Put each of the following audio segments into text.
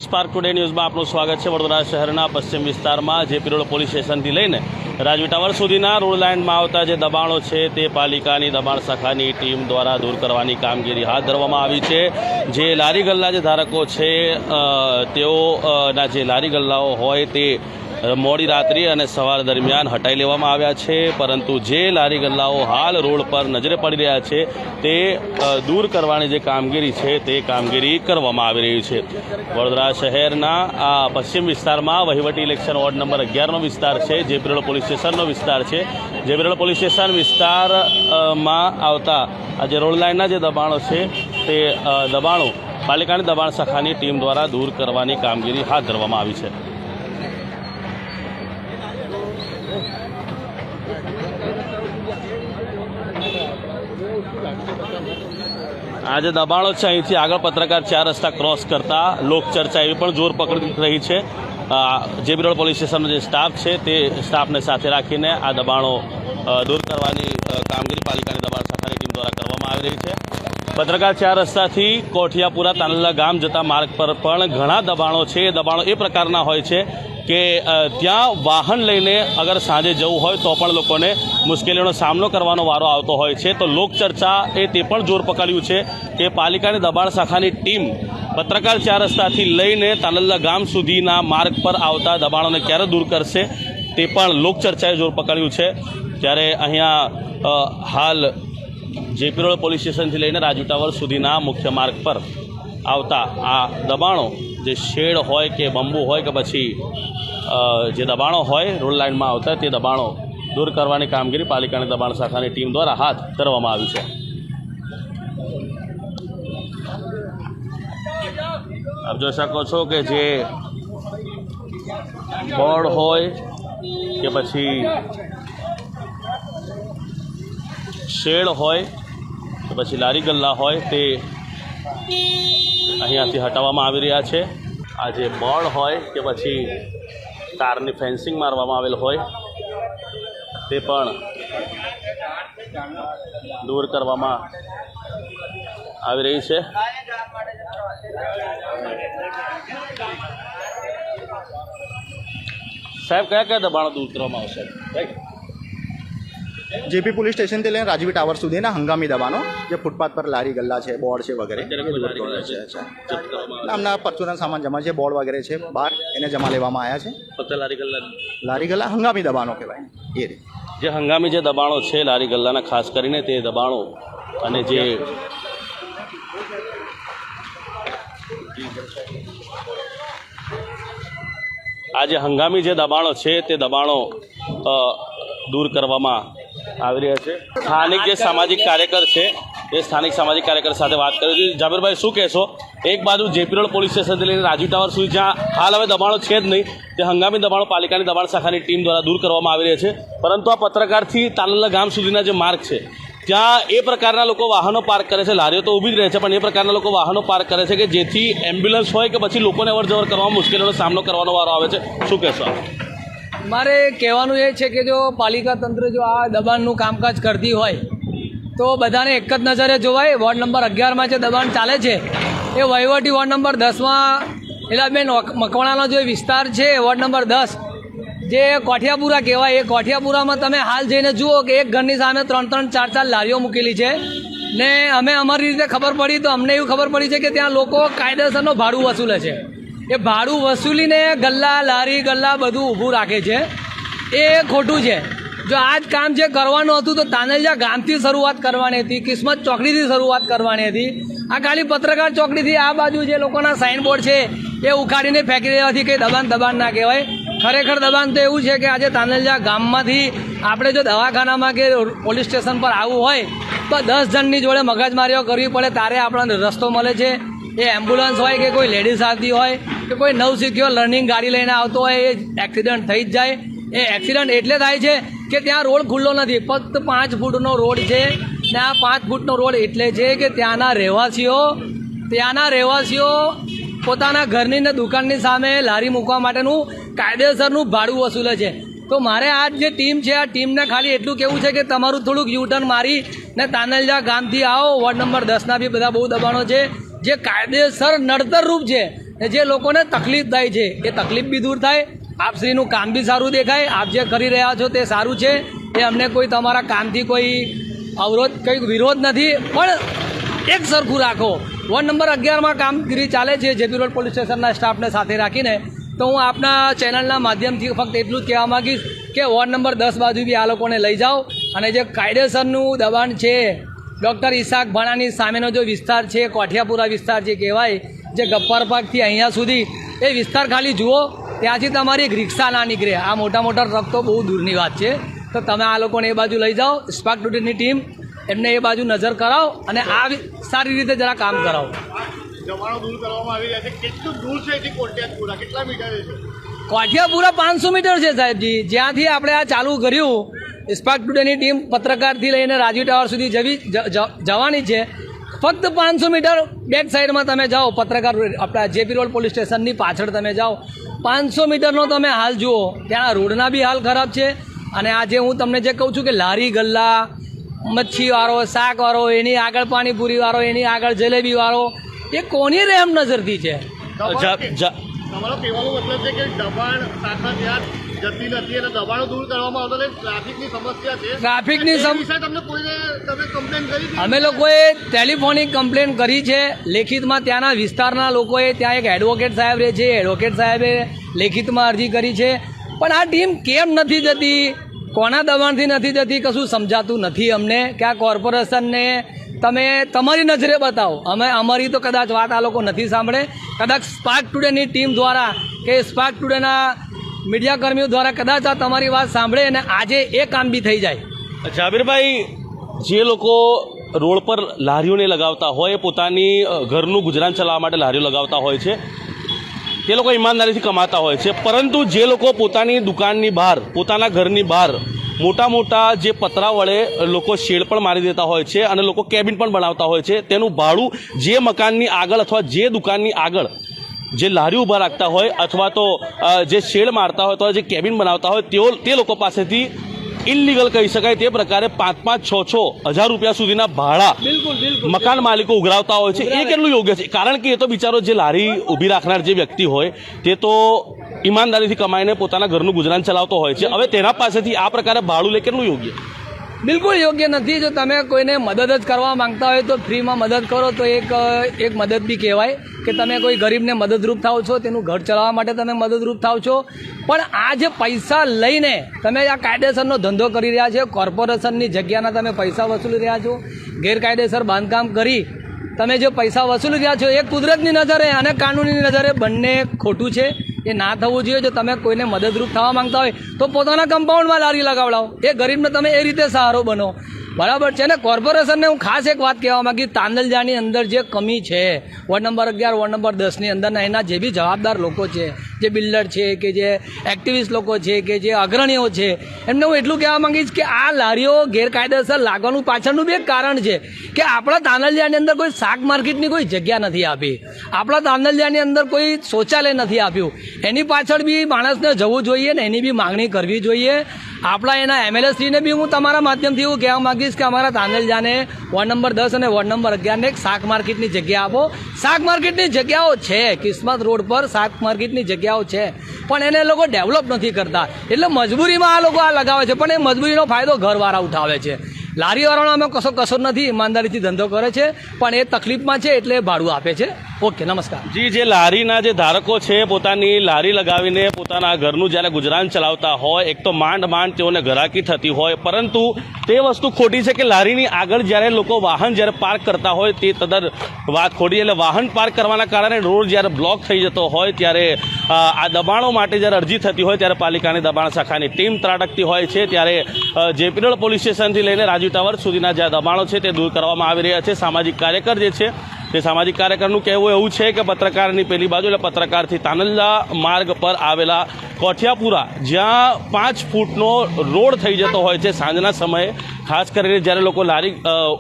Spark today ન્યૂઝમાં આપનું સ્વાગત છે। વડોદરા શહેરના પશ્ચિમ વિસ્તારમાં જેપી રોડ પોલીસ સ્ટેશનથી લઈને રાજવી ટાવર સુધીના રોડ લાઇનમાં આવતા જે દબાણો છે તે પાલિકાની દબાણ શાખાની ટીમ દ્વારા દૂર કરવાની કામગીરી હાથ ધરવામાં આવી છે। જે લારી ગલ્લા જે ધારકો છે તેઓના જે લારી ગલ્લાઓ હોય તે મોડી રાત્રિ અને સવાર દરમિયાન હટાવી લેવામાં આવ્યા છે, પરંતુ જે લારી ગલ્લાઓ હાલ રોડ પર નજરે પડી રહ્યા છે તે દૂર કરવાની જે કામગીરી છે તે કામગીરી કરવામાં આવી રહી છે। વડોદરા શહેરના આ પશ્ચિમ વિસ્તારમાં વહીવટી ઇલેક્શન વોર્ડ નંબર 11નો વિસ્તાર છે, જેપી રોડ પોલીસ સ્ટેશનનો વિસ્તાર છે। જેપી રોડ પોલીસ સ્ટેશન વિસ્તારમાં આવતા આ જે રોડ લાઇનના જે દબાણો છે તે દબાણો પાલિકાની દબાણ શાખાની ટીમ દ્વારા દૂર કરવાની કામગીરી હાથ ધરવામાં આવી છે। આ જે દબાણો છે અહીંથી આગળ પત્રકાર 4 રસ્તા ક્રોસ કરતા લોકચર્ચા એવી પણ જોર પકડી રહી છે। જેપી રોડ પોલીસ સ્ટેશનનો જે સ્ટાફ છે તે સ્ટાફને સાથે રાખીને આ દબાણો દૂર કરવાની કામગીરી પાલિકાની દબાણ શાખાની ટીમ દ્વારા કરવામાં આવી રહી છે। પત્રકાર 4 રસ્તાથી કોઠિયાપુરા તાનલા ગામ જતા માર્ગ પર પણ ઘણા દબાણો છે। એ દબાણો એ પ્રકારના હોય છે કે ત્યાં વાહન લઈને અગર સાંજે જવું હોય તો પણ લોકોને મુશ્કેલીઓનો સામનો કરવાનો વારો આવતો હોય છે। તો લોકચર્ચા તે પણ જોર પકડ્યું છે કે પાલિકાની દબાણ શાખાની ટીમ પત્રકાર 4 રસ્તાથી લઈને તાનલા ગામ સુધીના માર્ગ પર આવતા દબાણોને ક્યારે દૂર કરશે તે પણ લોકચર્ચાએ જોર પકડ્યું છે। ત્યારે અહીંયા હાલ જેપી રોડ પોલીસ સ્ટેશનથી લઈને રાજવી ટાવર સુધીના મુખ્ય માર્ગ પર આવતા આ દબાણો જે શેડ હોય કે બંબુ હોય કે પછી જે દબાણો હોય રોડ લાઇનમાં આવતા તે દબાણો દૂર કરવાની કામગીરી પાલિકાની દબાણ શાખાની ટીમ દ્વારા હાથ ધરવામાં આવી છે। આપ જોઈ શકો છો કે જે બોર્ડ હોય કે પછી શેડ હોય કે પછી લારી ગલ્લા હોય તે અહીંયાથી હટાવવામાં આવી રહ્યા છે। આ જે બોર્ડ હોય કે પછી તારની ફેન્સિંગ મારવામાં આવેલ હોય તે પણ દૂર કરવામાં આવી રહી છે। સાહેબ કયા કયા દબાણો દૂર કરવામાં આવશે? જેપી પોલીસ સ્ટેશનથી લઈને રાજવી ટાવર સુધીના હંગામી દબાણો જે ફૂટપાથ પર લારી ગલ્લા છે, બોર્ડ છે વગેરે આમના પરચુરણ સામાન જમા છે, બોર્ડ વગેરે છે બહાર એને જમા લેવામાં આવ્યા છે। ફક્ત લારી ગલ્લા હંગામી દબાણો કહેવાય એ રીતે જે હંગામી જે દબાણો છે લારી ગલ્લાના ખાસ કરીને તે દબાણો અને જે આ જે હંગામી જે દબાણો છે તે દબાણો દૂર કરવામાં આવી રહ્યા છે। સ્થાનિક જે સામાજિક કાર્યકર છે એ સ્થાનિક સામાજિક કાર્યકર સાથે વાત કરી હતી। જાબીરભાઈ શું કહેશો? એક બાજુ જેપી રોડ પોલીસ સ્ટેશનથી લઈને રાજવી ટાવર સુધી જ્યાં હાલ હવે દબાણો છે જ નહીં, તે હંગામી દબાણો પાલિકાની દબાણ શાખાની ટીમ દ્વારા દૂર કરવામાં આવી રહ્યા છે, પરંતુ આ પત્રકારથી તાનલા ગામ સુધીના જે માર્ગ છે ત્યાં એ પ્રકારના લોકો વાહનો પાર્ક કરે છે, લારીઓ તો ઊભી જ રહે છે પણ એ પ્રકારના લોકો વાહનો પાર્ક કરે છે કે જેથી એમ્બ્યુલન્સ હોય કે પછી લોકોને અવરજવર કરવામાં મુશ્કેલીનો સામનો કરવાનો વારો આવે છે। શું કહેશો? મારે કહેવાનું એ છે કે જો પાલિકા તંત્ર જો આ દબાણનું કામકાજ કરતી હોય તો બધાને એક જ નજરે જોવાય। વોર્ડ નંબર 11માં જે દબાણ ચાલે છે એ વહીવટી વોર્ડ નંબર 10માં એલાબેન મકવાણાનો જે વિસ્તાર છે વોર્ડ નંબર 10 જે કોઠિયાપુરા કહેવાય, એ કોઠિયાપુરામાં તમે હાલ જઈને જુઓ કે એક ઘરની સામે 3-3, 4-4 લારીઓ મૂકેલી છે ને અમે અમારી રીતે ખબર પડી તો અમને એવું ખબર પડી છે કે ત્યાં લોકો કાયદેસરનો ભાડું વસૂલે છે। એ ભાડું વસૂલીને ગલ્લા લારી ગલ્લા બધું ઊભું રાખે છે, એ ખોટું છે। જો આ જ કામ જે કરવાનું હતું તો તાનલિયા ગામથી શરૂઆત કરવાની હતી, કિસ્મત ચોકડીથી શરૂઆત કરવાની હતી। આ ખાલી પત્રકાર ચોકડીથી આ બાજુ જે લોકોના સાઇનબોર્ડ છે એ ઉખાડીને ફેંકી દેવાથી કંઈ દબાણ ના કહેવાય। ખરેખર દબાણ તો એવું છે કે આજે તાનલિયા ગામમાંથી આપણે જો દવાખાનામાં કે પોલીસ સ્ટેશન પર આવવું હોય તો 10 જણની જોડે મગજમારીઓ કરવી પડે તારે આપણને રસ્તો મળે છે। એ એમ્બ્યુલન્સ હોય કે કોઈ લેડીઝ આવતી હોય કે કોઈ નવશીખ્યો લર્નિંગ ગાડી લઈને આવતો હોય એ એક્સિડન્ટ થઈ જ જાય। એ એક્સિડન્ટ એટલે થાય છે કે ત્યાં રોડ ખુલ્લો નથી, ફક્ત 5 ફૂટનો રોડ છે ને આ 5 ફૂટનો રોડ એટલે છે કે ત્યાંના રહેવાસીઓ પોતાના ઘરની ને દુકાનની સામે લારી મૂકવા માટેનું કાયદેસરનું ભાડું વસૂલે છે। તો મારે આ જે ટીમ છે આ ટીમને ખાલી એટલું કહેવું છે કે તમારું થોડુંક યુટર્ન મારી ને તાનલિયા ગામથી આવો। વોર્ડ નંબર 10ના બી બધા બહુ દબાણો છે જે કાયદેસર નડતરરૂપ છે ને જે લોકોને તકલીફ થાય છે એ તકલીફ બી દૂર થાય, આપશ્રીનું કામ બી સારું દેખાય, આપ જે કરી રહ્યા છો તે સારું છે, એ અમને કોઈ તમારા કામથી કોઈ અવરોધ કંઈ વિરોધ નથી, પણ એક સરખું રાખો. વોર્ડ નંબર 11માં કામગીરી ચાલે છે જેપી રોડ પોલીસ સ્ટેશનના સ્ટાફને સાથે રાખીને, તો હું આપના ચેનલના માધ્યમથી ફક્ત એટલું જ કહેવા માગીશ કે વોર્ડ નંબર 10 બાજુ બી આ લોકોને લઈ જાઓ, અને જે કાયદેસરનું દબાણ છે ડૉક્ટર ઈસાક ભાણાની સામેનો જો વિસ્તાર છે, કોઠિયાપુરા વિસ્તાર જે કહેવાય, જે ગબ્બર પાર્કથી અહીંયા સુધી એ વિસ્તાર ખાલી જુઓ, ત્યાંથી તમારી એક રિક્ષા ના નીકળે. આ મોટા મોટા ટ્રક તો બહુ દૂરની વાત છે, તો તમે આ લોકોને એ બાજુ લઈ જાઓ, સ્પાર્ક ટુડેની ટીમ એમને એ બાજુ નજર કરાવો અને આ સારી રીતે જરા કામ કરાવો. દબાણો દૂર કરવામાં આવી રહ્યા છે. કેટલું દૂર છે એથી કોઠિયાપુરા, કેટલા મીટર છે? કોઠિયાપુરા 500 મીટર છે સાહેબજી. જ્યાંથી આપણે આ ચાલુ કર્યું, સ્પાર્ક ટુડેની ટીમ પત્રકારથી લઈને રાજીવ ટાવર સુધી જવાની છે. ફક્ત 500 મીટર બેક સાઈડમાં તમે જાઓ, પત્રકાર આપણા જેપી રોડ પોલીસ સ્ટેશનની પાછળ તમે જાઓ, 500 મીટરનો તમે હાલ જુઓ, ત્યાં રોડના બી હાલ ખરાબ છે. અને આજે હું તમને જે કહું છું કે લારી ગલ્લા, મચ્છીવાળો, શાકવાળો, એની આગળ પાણીપુરીવાળો, એની આગળ જલેબીવાળો, એ કોની રહેમ નજરથી છે? તમારો કહેવાનો મતલબ છે કે દબાણ શાખા ત્યાં જતી નથી અને દબાણો દૂર કરવામાં આવતા નથી. ટ્રાફિકની સમસ્યા છે. ટ્રાફિકની તમને કોઈને તમે કમ્પ્લેન કરી? અમે લોકોએ ટેલિફોનિક કમ્પ્લેન કરી છે લેખિતમાં. ત્યાંના વિસ્તારના લોકોએ, ત્યાં એક એડવોકેટ સાહેબ રહે છે, એડવોકેટ સાહેબે લેખિતમાં અરજી કરી છે, પણ આ ટીમ કેમ નથી જતી, કોના દબાણથી નથી જતી, કશું સમજાતું નથી અમને. કે આ કોર્પોરેશનને તમે તમારી નજરે બતાવો. અમારી તો કદાચ વાત આ લોકો નથી સાંભળે. કદાચ સ્પાર્ક ટુડેની ટીમ દ્વારા કે સ્પાર્ક ટુડેના મીડિયાકર્મીઓ દ્વારા કદાચ આ તમારી વાત સાંભળે અને આજે એ કામ બી થઈ જાય. જાબીરભાઈ, જે લોકો રોડ પર લારીઓને લગાવતા હોય, પોતાની ઘરનું ગુજરાન ચલાવવા માટે લારીઓ લગાવતા હોય છે, તે લોકો ઈમાનદારીથી કમાતા હોય છે, પરંતુ જે લોકો પોતાની દુકાનની બહાર, પોતાના ઘરની બહાર મોટા મોટા જે પતરા વડે લોકો શેડ પણ મારી દેતા હોય છે અને લોકો કેબિન પણ બનાવતા હોય છે, તેનું ભાડું જે મકાનની આગળ અથવા જે દુકાનની આગળ જે લારી ઊભા રાખતા હોય અથવા તો જે શેડ મારતા હોય અથવા જે કેબિન બનાવતા હોય તે લોકો પાસેથી ઇલીગલ કહી શકાય તે પ્રકારે 5,000, 6,000, 1,000 રૂપિયા સુધીના ભાડા મકાન માલિકો ઉઘરાવતા હોય છે. એ કેટલું યોગ્ય છે? કારણ કે એ તો બિચારો જે લારી ઊભી રાખનાર જે વ્યક્તિ હોય તે તો ઈમાનદારીથી કમાઈને પોતાના ઘરનું ગુજરાન ચલાવતો હોય છે. હવે તેના પાસેથી આ પ્રકારે ભાડું લે કેટલું યોગ્ય? બિલકુલ યોગ્ય નથી. જો તમે કોઈને મદદ જ કરવા માંગતા હોય તો ફ્રીમાં મદદ કરો તો એક મદદ બી કહેવાય કે તમે કોઈ ગરીબને મદદરૂપ થાવ છો, તેનું ઘર ચલાવવા માટે તમે મદદરૂપ થાવ છો. પણ આ જે પૈસા લઈને તમે આ કાયદેસરનો ધંધો કરી રહ્યા છો, કોર્પોરેશનની જગ્યાના તમે પૈસા વસૂલી રહ્યા છો, ગેરકાયદેસર બાંધકામ કરી તમે જે પૈસા વસૂલી રહ્યા છો, એ કુદરતની નજરે અને કાનૂની નજરે બંને ખોટું છે. એ ના થવું જોઈએ. જો તમે કોઈને મદદરૂપ થવા માંગતા હોય તો પોતાના કમ્પાઉન્ડમાં લારી લગાવડાવો, એ ગરીબને તમે એ રીતે સહારો બનો. બરાબર છે ને? કોર્પોરેશનને હું ખાસ એક વાત કહેવા માંગી, તાંદલજાની અંદર જે કમી છે વોર્ડ નંબર 11, વોર્ડ નંબર 10ની અંદરના, એના જે બી જવાબદાર લોકો છે, જે બિલ્ડર છે કે જે એક્ટિવિસ્ટ લોકો છે કે જે અગ્રણીઓ છે, એમને હું એટલું કહેવા માંગીશ કે આ લારીઓ ગેરકાયદેસર લાગવાનું પાછળનું બી એક કારણ છે કે આપણા તાંદલજાની અંદર કોઈ શાક માર્કેટની કોઈ જગ્યા નથી આપી, આપણા તાંદલજાની અંદર કોઈ શૌચાલય નથી આપ્યું. એની પાછળ બી માણસને જવું જોઈએ ને એની બી માગણી કરવી જોઈએ. આપણા એના એમએલએશ્રીને બી હું તમારા માધ્યમથી એવું કહેવા માગીશ કે અમારા તાંદલજાને વોર્ડ નંબર 10 અને વોર્ડ નંબર 11ને એક શાક માર્કેટની જગ્યા આપો. શાક માર્કેટની જગ્યાઓ છે, કિસ્મત રોડ પર શાક માર્કેટની જગ્યાઓ છે, પણ એને લોકો ડેવલપ નથી કરતા. એટલે મજબૂરીમાં આ લોકો આ લગાવે છે, પણ એ મજબૂરીનો ફાયદો ઘરવાળા ઉઠાવે છે. લારીવાળાનો અમે કશો નથી, ઈમાનદારીથી ધંધો કરે છે, પણ એ તકલીફમાં છે એટલે ભાડું આપે છે. ઓકે, નમસ્કાર. જી, જે લારીના જે ધારકો છે, પોતાની લારી લગાવીને પોતાના ઘરનું જ્યારે ગુજરાન ચલાવતા હોય, એક તો માંડ તેઓને ઘરાકી થતી હોય, પરંતુ તે વસ્તુ ખોટી છે કે લારીની આગળ જ્યારે લોકો વાહન જ્યારે પાર્ક કરતા હોય તે તદ્દન વાત ખોટી. એટલે વાહન પાર્ક કરવાના કારણે રોડ જ્યારે બ્લોક થઈ જતો હોય ત્યારે આ દબાણો માટે જ્યારે અરજી થતી હોય ત્યારે પાલિકાની દબાણ શાખાની ટીમ ત્રાટકતી હોય છે. ત્યારે જેપી રોડ પોલીસ સ્ટેશનથી લઈને રાજીવ ટાવર સુધીના જે દબાણો છે તે દૂર કરવામાં આવી રહ્યા છે. સામાજિક કાર્યકર જે છે તે સામાજિક કાર્યકરનું કહેવું એવું છે કે પત્રકારની પેલી બાજુ એટલે પત્રકારથી તાનલ્લા માર્ગ પર આવેલા કોઠિયાપુરા, જ્યાં 5 ફૂટનો રોડ થઈ જતો હોય છે સાંજના સમયે, ખાસ કરીને જ્યારે લોકો લારી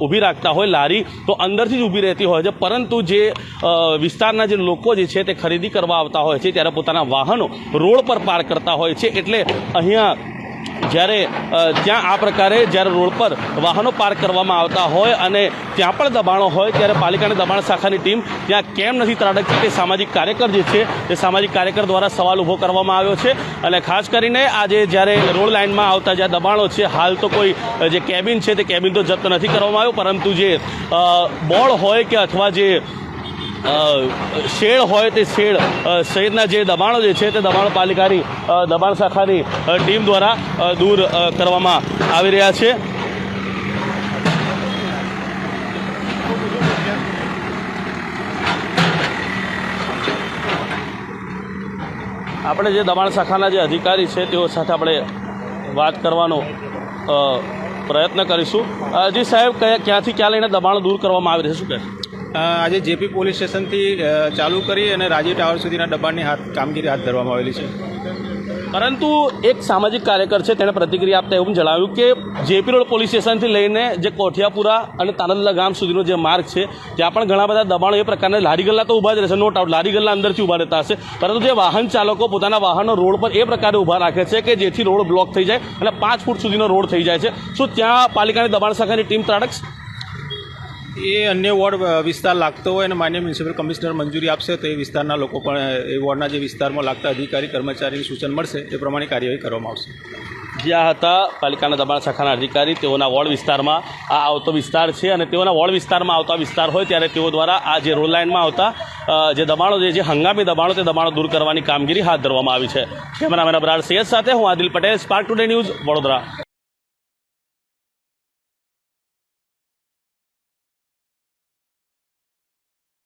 ઊભી રાખતા હોય, લારી તો અંદરથી જ ઊભી રહેતી હોય છે, પરંતુ જે વિસ્તારના જે લોકો જે છે તે ખરીદી કરવા આવતા હોય છે ત્યારે પોતાના વાહનો રોડ પર પાર્ક કરતા હોય છે. એટલે અહીંયા જ્યારે ત્યાં આ પ્રકારે જ્યારે રોડ પર વાહનો પાર્ક કરવામાં આવતા હોય અને ત્યાં પણ દબાણો હોય ત્યારે પાલિકાની દબાણ શાખાની ટીમ ત્યાં કેમ નથી ત્રાટકતી તે સામાજિક કાર્યકર જે છે તે સામાજિક કાર્યકર દ્વારા સવાલ ઊભો કરવામાં આવ્યો છે અને ખાસ કરીને આજે જ્યારે રોડ લાઇનમાં આવતા જ્યાં દબાણો છે હાલ તો કોઈ જે કેબિન છે તે કેબિન તો જપ્ત નથી કરવામાં આવ્યો, પરંતુ જે બોર્ડ હોય કે અથવા જે શેડ હોય તે શેડ સહિતના જે દબાણો જે છે તે દબાણો પાલિકાની દબાણ શાખાની ટીમ દ્વારા દૂર કરવામાં આવી રહ્યા છે. આપણે જે દબાણ શાખાના જે અધિકારી છે તેઓ સાથે આપણે વાત કરવાનો પ્રયત્ન કરીશું. જી સાહેબ, ક્યાંથી ક્યાં લઈને દબાણો દૂર કરવામાં આવી રહ્યા છે, શું કહે? આજે જેપી પોલીસ સ્ટેશનથી ચાલુ કરી અને રાજીવ ટાવર સુધીના દબાણની કામગીરી હાથ ધરવામાં આવેલી છે. પરંતુ એક સામાજિક કાર્યકર છે તેણે પ્રતિક્રિયા આપતા એવું જણાવ્યું કે જેપી રોડ પોલીસ સ્ટેશનથી લઈને જે કોઠિયાપુરા અને તાનદલા ગામ સુધીનો જે માર્ગ છે ત્યાં પણ ઘણા બધા દબાણો એ પ્રકારના લારી ગલ્લા તો ઊભા જ રહેશે, નો ડાઉટ લારી ગલ્લા અંદરથી ઊભા રહેતા હશે, પરંતુ જે વાહન ચાલકો પોતાના વાહનો રોડ પર એ પ્રકારે ઊભા રાખે છે કે જેથી રોડ બ્લોક થઈ જાય અને 5 ફૂટ સુધીનો રોડ થઈ જાય છે. શું ત્યાં પાલિકાની દબાણ શાખાની ટીમ ત્રાટકશે? એ અન્ય વોર્ડ વિસ્તાર લાગતો હોય અને માન્ય મ્યુનિસિપલ કમિશનર મંજૂરી આપશે તો એ વિસ્તારના લોકો પણ એ વોર્ડના જે વિસ્તારમાં લાગતા અધિકારી કર્મચારીની સૂચન મળશે એ પ્રમાણે કાર્યવાહી કરવામાં આવશે. જ્યાં હતા પાલિકાના દબાણ શાખાના અધિકારી, તેઓના વોર્ડ વિસ્તારમાં આ આવતો વિસ્તાર છે અને તેઓના વોર્ડ વિસ્તારમાં આવતા વિસ્તાર હોય ત્યારે તેઓ દ્વારા આ જે રોડ લાઇનમાં આવતા જે દબાણો જે હંગામી દબાણો તે દબાણો દૂર કરવાની કામગીરી હાથ ધરવામાં આવી છે. કેમેરામેન અબરાર સૈયદ સાથે હું Adil Patel, spark today news, Vadodara.